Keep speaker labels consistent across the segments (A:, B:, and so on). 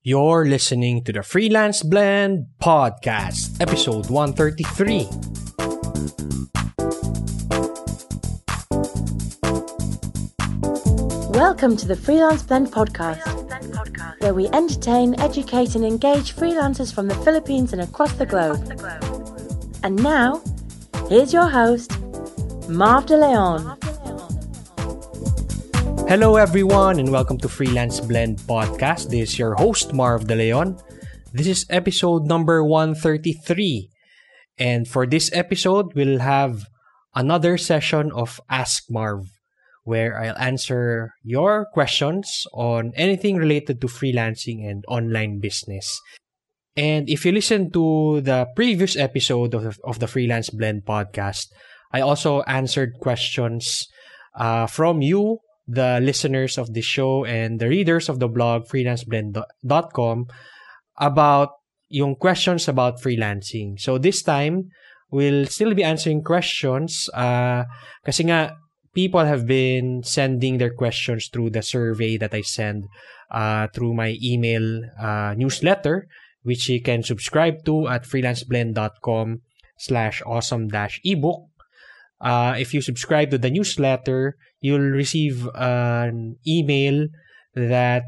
A: You're listening to the Freelance Blend Podcast, episode 133.
B: Welcome to the Freelance Blend Podcast, where we entertain, educate and engage freelancers from the Philippines and across the globe. And now, here's your host, Marv De Leon.
A: Hello everyone and welcome to Freelance Blend Podcast. This is your host, Marv De Leon. This is episode number 133. And for this episode, we'll have another session of Ask Marv, where I'll answer your questions on anything related to freelancing and online business. And if you listen to the previous episode of the Freelance Blend Podcast, I also answered questions from you, the listeners of the show and the readers of the blog freelanceblend.com about yung questions about freelancing. So this time, we'll still be answering questions kasi nga people have been sending their questions through the survey that I send through my email newsletter, which you can subscribe to at freelanceblend.com/awesome-ebook. If you subscribe to the newsletter, you'll receive an email that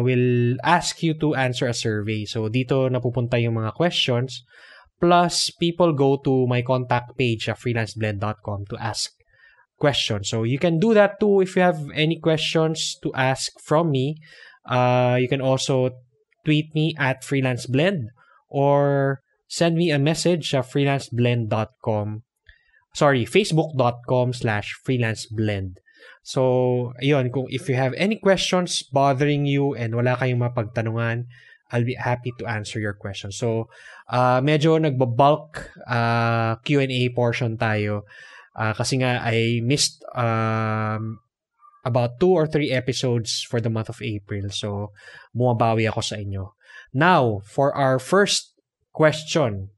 A: will ask you to answer a survey. So, dito napupunta yung mga questions. Plus, people go to my contact page at freelanceblend.com to ask questions. So, you can do that too if you have any questions to ask from me. You can also tweet me at freelanceblend or send me a message at facebook.com/freelanceblend. So, ayun, if you have any questions bothering you and wala kayong mapagtanungan, I'll be happy to answer your questions. So, medyo nagbabulk Q&A portion tayo kasi nga I missed about 2 or 3 episodes for the month of April. So, bumabawi ako sa inyo. Now, for our first question.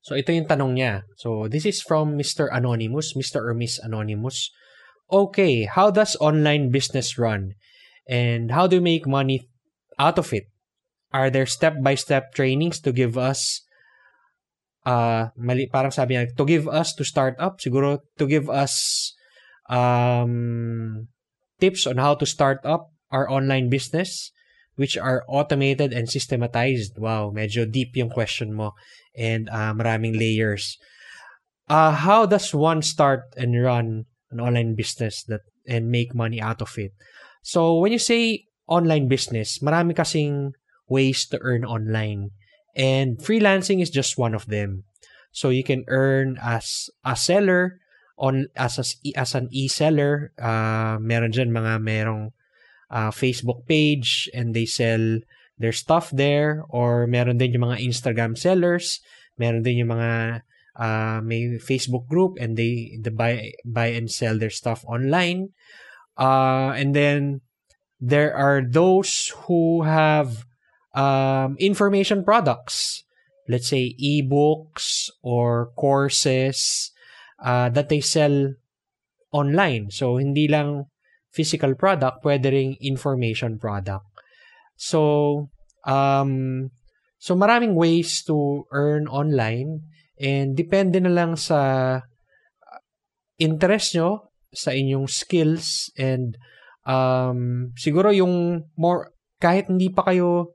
A: So, ito yung tanong niya. So, this is from Mr. Anonymous, Mr. or Miss Anonymous. Okay, how does online business run? And how do you make money out of it? Are there step-by-step trainings to give us, parang sabi niya, to give us to start up? Siguro, to give us tips on how to start up our online business, which are automated and systematized. Wow, medyo deep yung question mo. And maraming layers. How does one start and run an online business and make money out of it? So, when you say online business, marami kasing ways to earn online. And freelancing is just one of them. So, you can earn as a seller, as an e-seller. Meron dyan merong Facebook page and they sell their stuff there, or meron din yung mga Instagram sellers, meron din yung mga may Facebook group and they buy and sell their stuff online. And then there are those who have information products, let's say ebooks or courses that they sell online. So hindi lang physical product, pwede ring information product. So maraming ways to earn online and depende na lang sa interest nyo, sa inyong skills and siguro yung more, kahit hindi pa kayo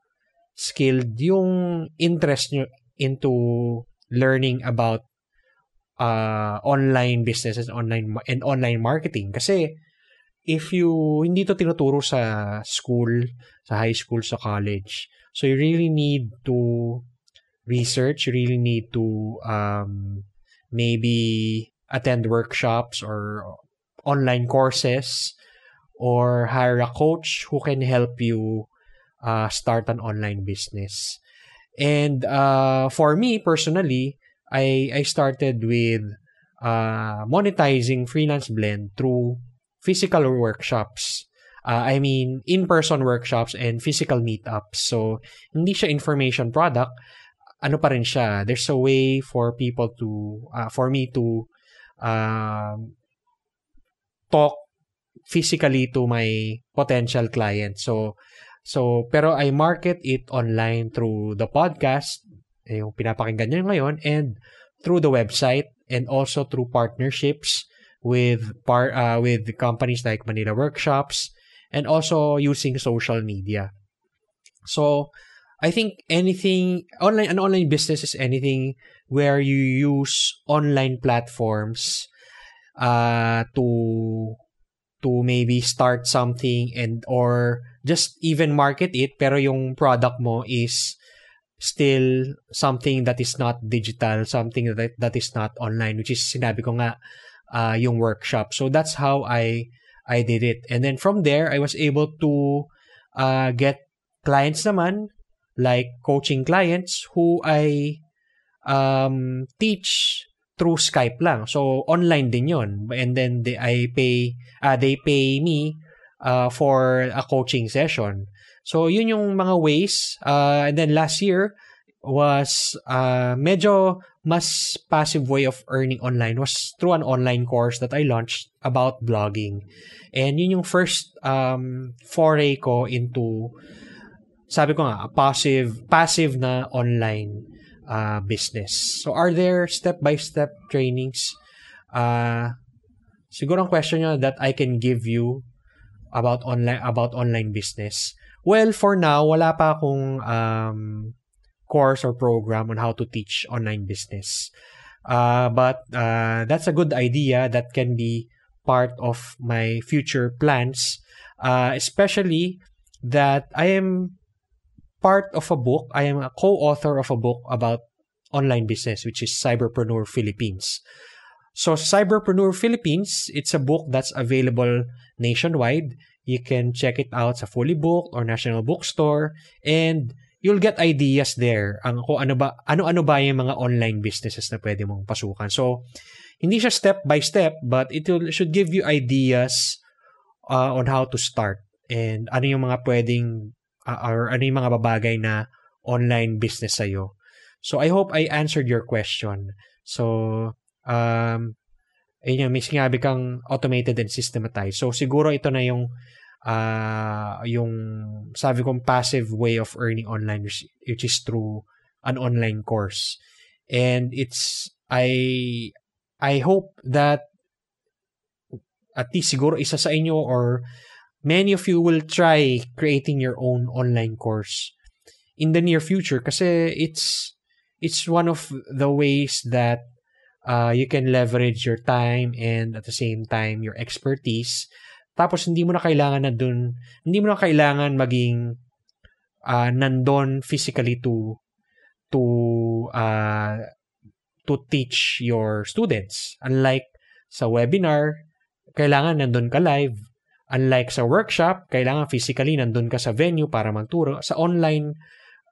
A: skilled, yung interest nyo into learning about online businesses and online marketing. Kasi if you hindi to tinuturo sa school, sa high school, sa college, so you really need to research, you really need to maybe attend workshops or online courses or hire a coach who can help you start an online business. And for me personally, I started with monetizing Freelance Blend through physical workshops. I mean, in-person workshops and physical meetups. So, hindi siya information product. Ano pa rin siya? There's a way for people to, for me to talk physically to my potential client. So, So, pero I market it online through the podcast, yung pinapakinggan nyo ngayon, and through the website, and also through partnerships with with companies like Manila Workshops, and also using social media. So, I think an online business is anything where you use online platforms to maybe start something and or just even market it, pero yung product mo is still something that is not digital, something that is not online, which is sinabi ko nga yung workshop. So that's how I did it. And then from there, I was able to get clients naman, like coaching clients who I teach through Skype lang. So online din yon. And then they pay me for a coaching session. So yun yung mga ways. And then last year was medyo mas passive way of earning online was through an online course that I launched about blogging. And yun yung first foray ko into, sabi ko nga, passive na online business. So are there step-by-step trainings? Siguro ang question nyo that I can give you about online business. Well, for now, wala pa akong course or program on how to teach online business. But that's a good idea that can be part of my future plans, especially that I am part of a book. I am a co-author of a book about online business, which is Cyberpreneur Philippines. So Cyberpreneur Philippines, it's a book that's available nationwide. You can check it out sa Fully Booked or National Bookstore, and you'll get ideas there kung ano ba yung mga online businesses na pwede mong pasukan. So hindi siya step by step, but should give you ideas on how to start and ano yung mga pwedeng or ano yung mga babagay na online business sa'yo. So, I hope I answered your question. So, ayun, may sinabi kang automated and systematized. So, siguro ito na yung sabi kong passive way of earning online, which is through an online course. And I hope that at least siguro isa sa inyo or many of you will try creating your own online course in the near future kasi it's one of the ways that you can leverage your time and at the same time your expertise. Tapos hindi mo na kailangan maging nandun physically to teach your students. Unlike sa webinar, kailangan nandun ka live. Unlike sa workshop, kailangan physically nandun ka sa venue para magturo. Sa online,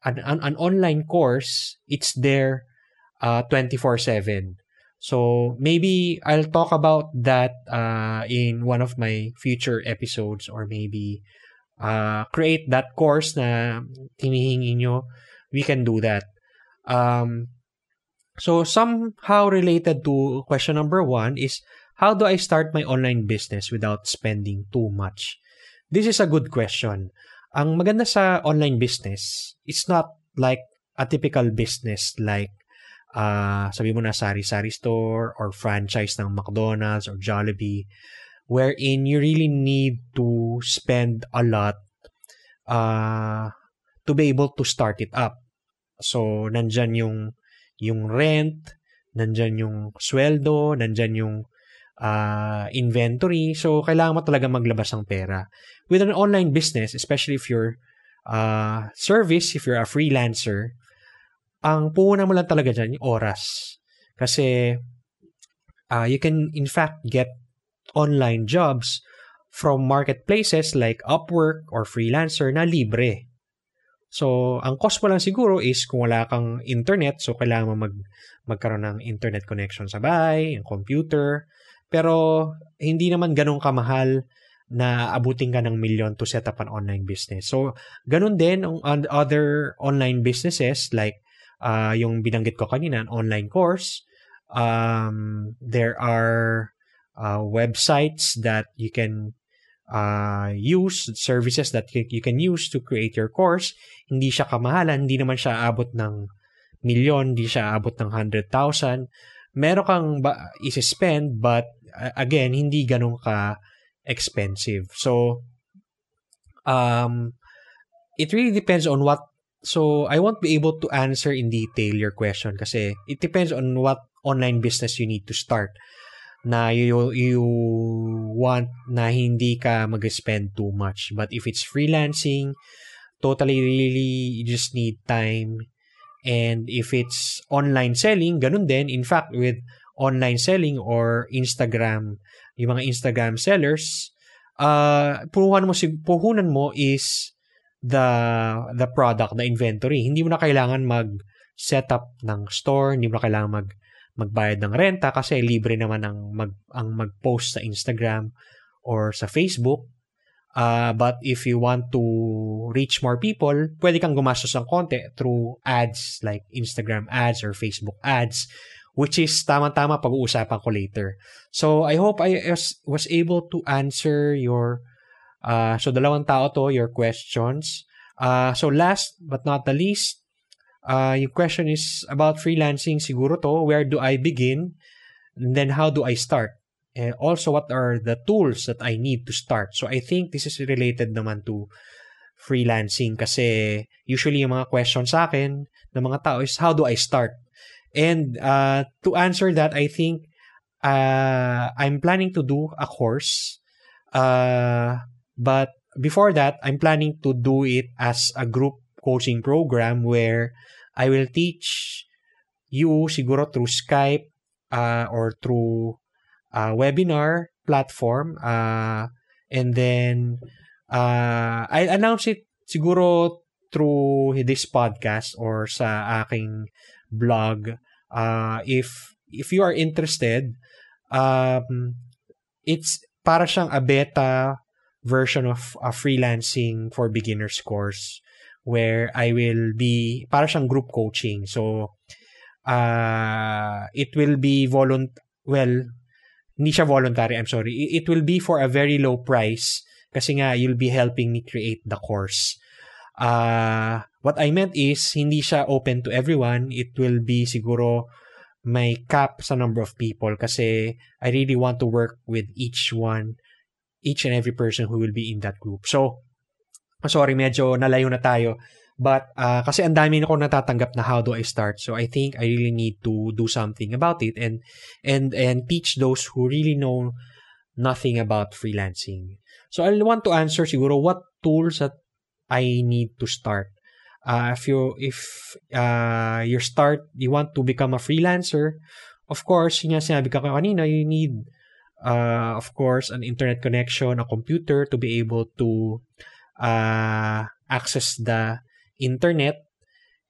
A: an online course, it's there 24/7. So maybe I'll talk about that in one of my future episodes, or maybe create that course na hinihingi nyo. We can do that. So somehow related to question number 1 is, how do I start my online business without spending too much? This is a good question. Ang maganda sa online business, it's not like a typical business like sabi mo na sari-sari store or franchise ng McDonald's or Jollibee, wherein you really need to spend a lot to be able to start it up. So, nandyan yung rent, nandyan yung sweldo, nandyan yung inventory. So, kailangan mo talaga maglabas ng pera. With an online business, especially if you're if you're a freelancer, ang puhunan mo lang talaga dyan, yung oras. Kasi, you can in fact get online jobs from marketplaces like Upwork or Freelancer na libre. So, ang cost mo lang siguro is kung wala kang internet, so kailangan mo magkaroon ng internet connection sa bahay, yung computer. Pero, hindi naman ganun kamahal na abutin ka ng milyon to set up an online business. So, ganun din on other online businesses like yung binanggit ko kanina, an online course. There are websites that you can services that you can use to create your course. Hindi siya kamahalan, hindi naman siya aabot ng milyon, hindi siya aabot ng 100,000. Meron kang isi-spend, but again, hindi ganun ka expensive. So, it really depends on what. So, I won't be able to answer in detail your question kasi it depends on what online business you need to start. Na you want na hindi ka mag-spend too much. But if it's freelancing, totally really, you just need time. And if it's online selling, ganun din. In fact, with online selling or Instagram, yung mga Instagram sellers, puhunan mo is the product, the inventory. Hindi mo na kailangan mag-set up ng store, hindi mo na kailangan magbayad ng renta kasi libre naman ang mag-post sa Instagram or sa Facebook. But if you want to reach more people, pwede kang gumastos ng konti through ads like Instagram ads or Facebook ads, which is tama-tama pag-uusapan ko later. So I hope I was able to answer your so dalawang tao to, your questions. So last but not the least, yung question is about freelancing siguro to. Where do I begin? And then how do I start? And also, what are the tools that I need to start? So I think this is related naman to freelancing kasi usually yung mga questions sa akin ng mga tao is how do I start? And to answer that, I think I'm planning to do a course. But before that, I'm planning to do it as a group coaching program where I will teach you siguro through Skype or through a webinar platform. And then I'll announce it siguro through this podcast or sa aking blog. If you are interested, it's para siyang a beta version of a freelancing for beginners course where I will be, para siyang group coaching. So, it will be hindi siya voluntary, I'm sorry. It will be for a very low price kasi nga, you'll be helping me create the course. What I meant is, hindi siya open to everyone. It will be siguro may cap sa number of people kasi I really want to work with each and every person who will be in that group. So, sorry, medyo nalayo na tayo. But, kasi ang dami na ako natatanggap na how do I start. So, I think I really need to do something about it and teach those who really know nothing about freelancing. So, I want to answer siguro what tools that I need to start. If you want to become a freelancer, of course, yung sinabi ko kanina, you need of course, an internet connection, a computer to be able to access the internet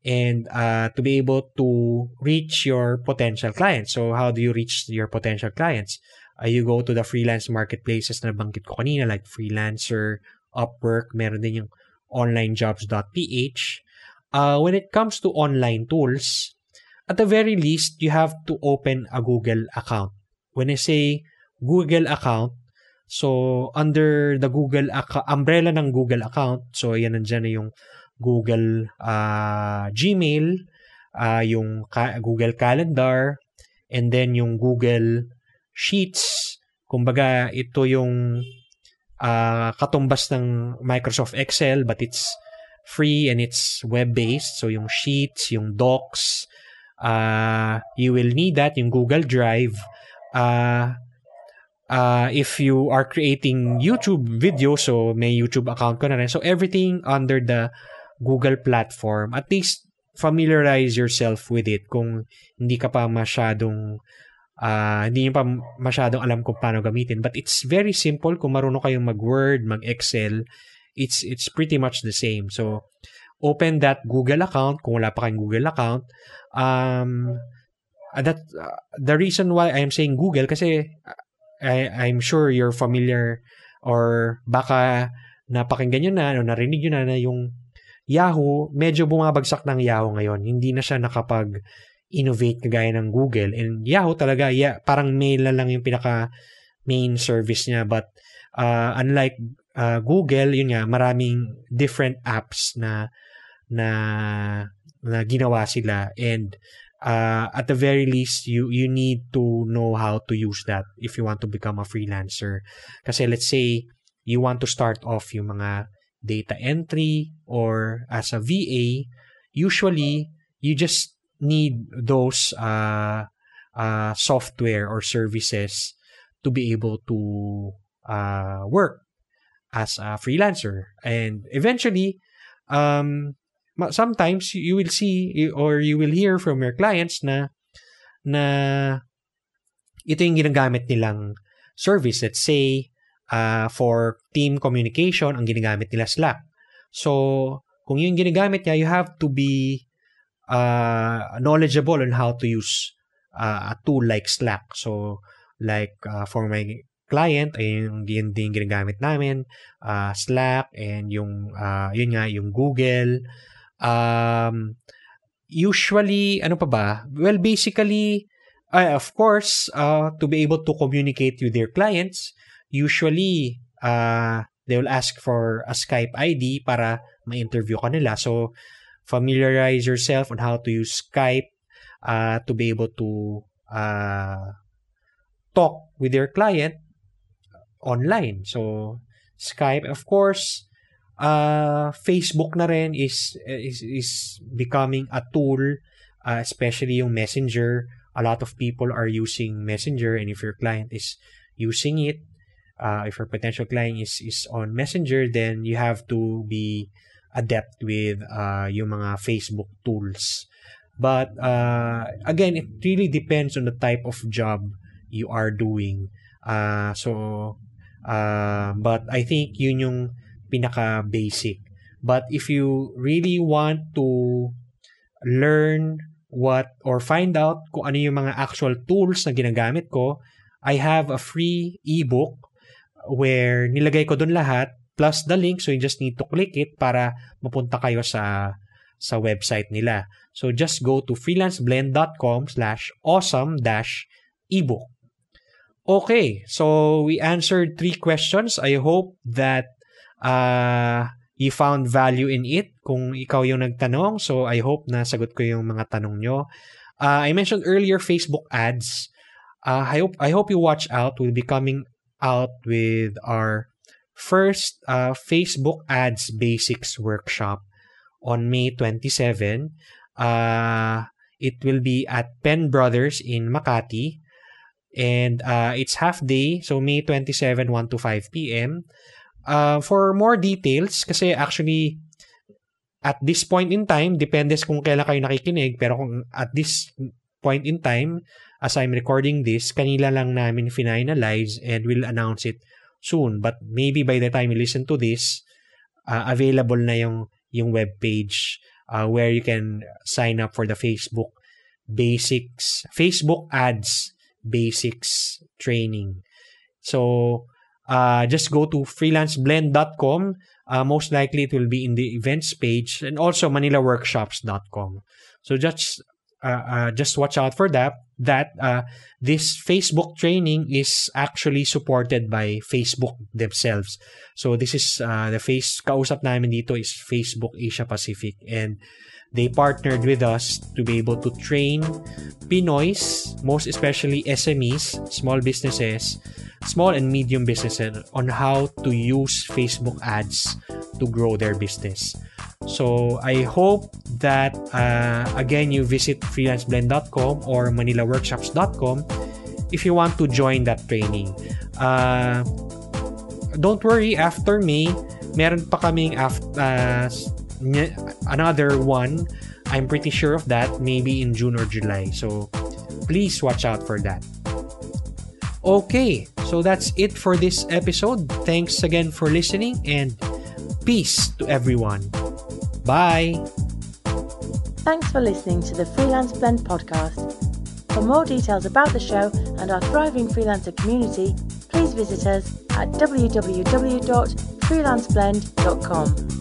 A: and to be able to reach your potential clients. So, how do you reach your potential clients? You go to the freelance marketplaces na nabanggit ko kanina like Freelancer, Upwork, meron din yung onlinejobs.ph. When it comes to online tools, at the very least, you have to open a Google account. When I say Google account, so under the Google umbrella ng Google account, so yan nandiyan na yung Google Gmail, yung Google Calendar, and then yung Google Sheets. Kumbaga, ito yung katumbas ng Microsoft Excel, but it's free and it's web-based. So yung Sheets, yung Docs, you will need that, yung Google Drive. If you are creating YouTube videos, so may YouTube account ko na rin. So everything under the Google platform, at least familiarize yourself with it kung hindi ka pa masyadong hindi nyo pa masyadong alam kung paano gamitin. But it's very simple. Kung marunong kayong mag-Word, mag-Excel, it's pretty much the same. So open that Google account kung wala pa kayong Google account. The reason why I'm saying Google kasi I'm sure you're familiar or baka napakinggan nyo na o narinig nyo na yung Yahoo, medyo bumabagsak ng Yahoo ngayon. Hindi na siya nakapag-innovate kagaya ng Google. And Yahoo talaga, parang mail na lang yung pinaka main service niya. But unlike Google, yun nga, maraming different apps na ginawa sila, and at the very least you need to know how to use that if you want to become a freelancer. Kasi let's say you want to start off yung mga data entry or as a VA, usually you just need those software or services to be able to work as a freelancer. And eventually, sometimes you will see or you will hear from your clients na ito yung ginagamit nilang service. Let's say, for team communication, ang ginagamit nila Slack. So, kung yung ginagamit niya, you have to be knowledgeable on how to use a tool like Slack. So, like for my client, ay yung ginagamit namin, Slack, and yung yun nga, yung Google. Usually, ano pa ba? Well, basically, of course, to be able to communicate with their clients, usually, they will ask for a Skype ID para ma-interview ka nila. So, familiarize yourself on how to use Skype to be able to talk with your client online. So, Skype, of course, Facebook na rin is becoming a tool, especially yung Messenger. A lot of people are using Messenger, and if your client is using it, if your potential client is on Messenger, then you have to be adept with yung mga Facebook tools. But again, it really depends on the type of job you are doing. But I think yun yung pinaka-basic. But if you really want to learn or find out kung ano yung mga actual tools na ginagamit ko, I have a free ebook where nilagay ko dun lahat plus the link, so you just need to click it para mapunta kayo sa website nila. So just go to freelanceblend.com/awesome-ebook. Okay, so we answered 3 questions. I hope that you found value in it kung ikaw yung nagtanong. So I hope na sagot ko yung mga tanong nyo. I mentioned earlier Facebook ads. I hope you watch out. We'll be coming out with our first Facebook ads basics workshop on May 27. It will be at Penn Brothers in Makati. And it's half day, so May 27, 1 to 5 p.m. For more details, kasi actually, at this point in time, depende kung kailan kayo nakikinig, pero kung at this point in time, as I'm recording this, kanila lang namin finalize and we'll announce it soon. But maybe by the time you listen to this, available na yung webpage where you can sign up for the Facebook ads basics training. So, just go to freelanceblend.com. Most likely it will be in the events page, and also manilaworkshops.com. So just watch out for that. This Facebook training is actually supported by Facebook themselves. So this is kausap namin dito is Facebook Asia Pacific, and they partnered with us to be able to train Pinoys, most especially SMEs, small and medium businesses, on how to use Facebook ads to grow their business. So I hope that again you visit freelanceblend.com or manilaworkshops.com if you want to join that training. Don't worry, after May, meron pa kaming another one. I'm pretty sure of that, maybe in June or July. So please watch out for that. Okay, so that's it for this episode. Thanks again for listening, and peace to everyone. Bye.
B: Thanks for listening to the Freelance Blend podcast. For more details about the show and our thriving freelancer community, please visit us at www.freelanceblend.com.